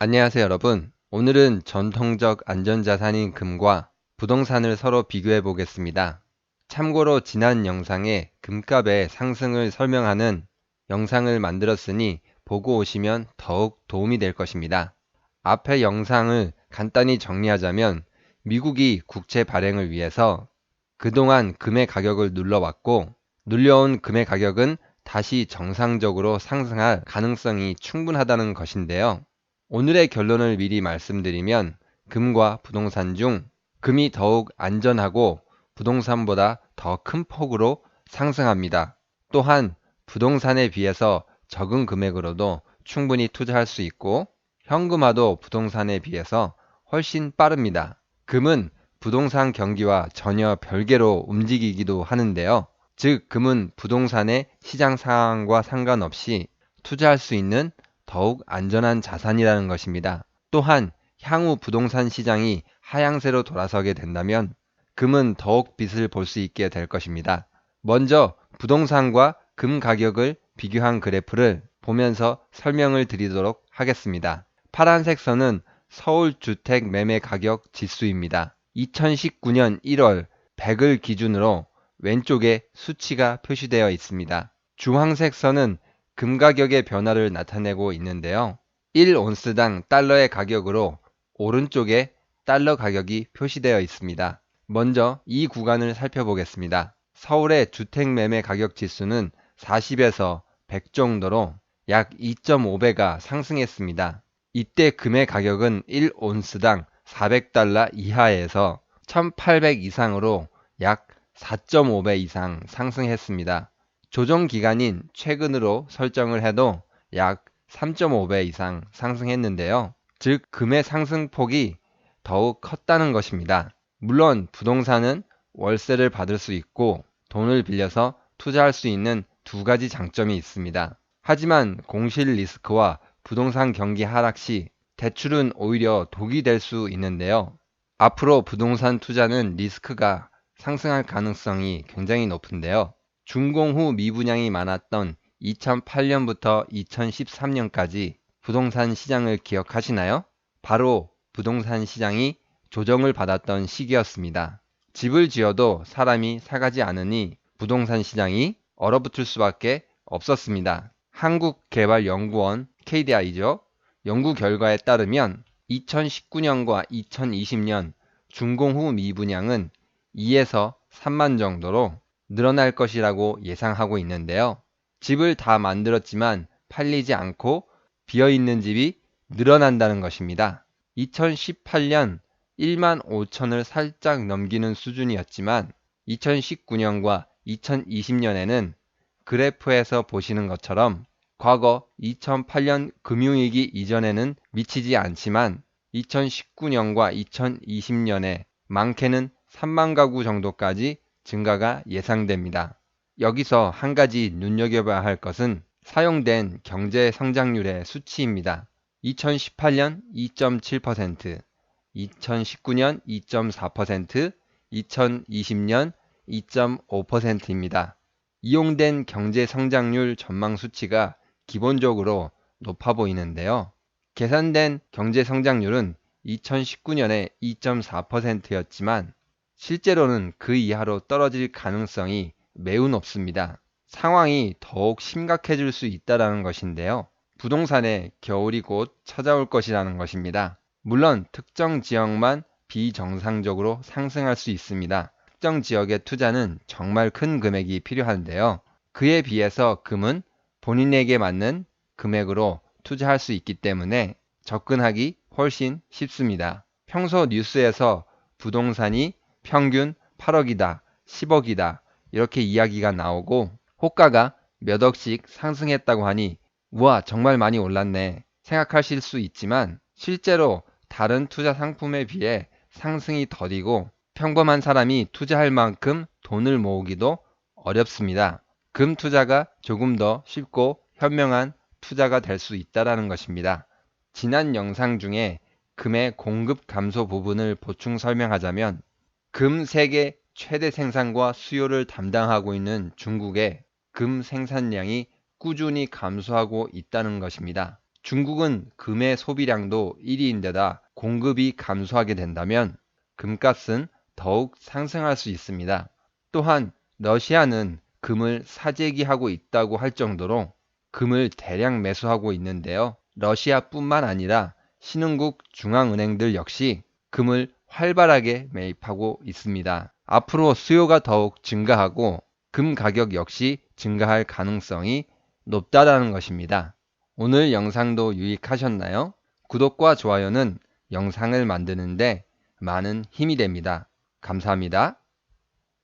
안녕하세요, 여러분. 오늘은 전통적 안전자산인 금과 부동산을 서로 비교해 보겠습니다. 참고로 지난 영상에 금값의 상승을 설명하는 영상을 만들었으니 보고 오시면 더욱 도움이 될 것입니다. 앞의 영상을 간단히 정리하자면 미국이 국채 발행을 위해서 그동안 금의 가격을 눌러왔고 눌려온 금의 가격은 다시 정상적으로 상승할 가능성이 충분하다는 것인데요. 오늘의 결론을 미리 말씀드리면 금과 부동산 중 금이 더욱 안전하고 부동산보다 더 큰 폭으로 상승합니다. 또한 부동산에 비해서 적은 금액으로도 충분히 투자할 수 있고 현금화도 부동산에 비해서 훨씬 빠릅니다. 금은 부동산 경기와 전혀 별개로 움직이기도 하는데요. 즉, 금은 부동산의 시장 상황과 상관없이 투자할 수 있는 더욱 안전한 자산이라는 것입니다. 또한 향후 부동산 시장이 하향세로 돌아서게 된다면 금은 더욱 빛을 볼 수 있게 될 것입니다. 먼저 부동산과 금 가격을 비교한 그래프를 보면서 설명을 드리도록 하겠습니다. 파란색 선은 서울 주택 매매 가격 지수입니다. 2019년 1월 100을 기준으로 왼쪽에 수치가 표시되어 있습니다. 주황색 선은 금 가격의 변화를 나타내고 있는데요. 1온스당 달러의 가격으로 오른쪽에 달러 가격이 표시되어 있습니다. 먼저 이 구간을 살펴보겠습니다. 서울의 주택 매매 가격 지수는 40에서 100 정도로 약 2.5배가 상승했습니다. 이때 금의 가격은 1온스당 400달러 이하에서 1800 이상으로 약 4.5배 이상 상승했습니다. 조정 기간인 최근으로 설정을 해도 약 3.5배 이상 상승했는데요. 즉, 금의 상승폭이 더욱 컸다는 것입니다. 물론 부동산은 월세를 받을 수 있고 돈을 빌려서 투자할 수 있는 두 가지 장점이 있습니다. 하지만 공실 리스크와 부동산 경기 하락 시 대출은 오히려 독이 될 수 있는데요. 앞으로 부동산 투자는 리스크가 상승할 가능성이 굉장히 높은데요. 준공 후 미분양이 많았던 2008년부터 2013년까지 부동산 시장을 기억하시나요? 바로 부동산 시장이 조정을 받았던 시기였습니다. 집을 지어도 사람이 사가지 않으니 부동산 시장이 얼어붙을 수밖에 없었습니다. 한국개발연구원 KDI죠. 연구 결과에 따르면 2019년과 2020년 준공 후 미분양은 2에서 3만 정도로 늘어날 것이라고 예상하고 있는데요. 집을 다 만들었지만 팔리지 않고 비어있는 집이 늘어난다는 것입니다. 2018년 1만 5천을 살짝 넘기는 수준이었지만 2019년과 2020년에는 그래프에서 보시는 것처럼 과거 2008년 금융위기 이전에는 미치지 않지만 2019년과 2020년에 많게는 3만 가구 정도까지 증가가 예상됩니다. 여기서 한 가지 눈여겨봐야 할 것은 사용된 경제 성장률의 수치입니다. 2018년 2.7%, 2019년 2.4%, 2020년 2.5%입니다. 이용된 경제 성장률 전망 수치가 기본적으로 높아 보이는데요. 계산된 경제 성장률은 2019년에 2.4%였지만 실제로는 그 이하로 떨어질 가능성이 매우 높습니다. 상황이 더욱 심각해질 수 있다는 것인데요. 부동산에 겨울이 곧 찾아올 것이라는 것입니다. 물론 특정 지역만 비정상적으로 상승할 수 있습니다. 특정 지역의 투자는 정말 큰 금액이 필요한데요. 그에 비해서 금은 본인에게 맞는 금액으로 투자할 수 있기 때문에 접근하기 훨씬 쉽습니다. 평소 뉴스에서 부동산이 평균 8억이다, 10억이다 이렇게 이야기가 나오고 호가가 몇 억씩 상승했다고 하니 우와 정말 많이 올랐네 생각하실 수 있지만 실제로 다른 투자 상품에 비해 상승이 더디고 평범한 사람이 투자할 만큼 돈을 모으기도 어렵습니다. 금 투자가 조금 더 쉽고 현명한 투자가 될 수 있다는 것입니다. 지난 영상 중에 금의 공급 감소 부분을 보충 설명하자면 금 세계 최대 생산과 수요를 담당하고 있는 중국의 금 생산량이 꾸준히 감소하고 있다는 것입니다. 중국은 금의 소비량도 1위인데다 공급이 감소하게 된다면 금값은 더욱 상승할 수 있습니다. 또한 러시아는 금을 사재기하고 있다고 할 정도로 금을 대량 매수하고 있는데요. 러시아뿐만 아니라 신흥국 중앙은행들 역시 금을 활발하게 매입하고 있습니다. 앞으로 수요가 더욱 증가하고 금 가격 역시 증가할 가능성이 높다라는 것입니다. 오늘 영상도 유익하셨나요? 구독과 좋아요는 영상을 만드는데 많은 힘이 됩니다. 감사합니다.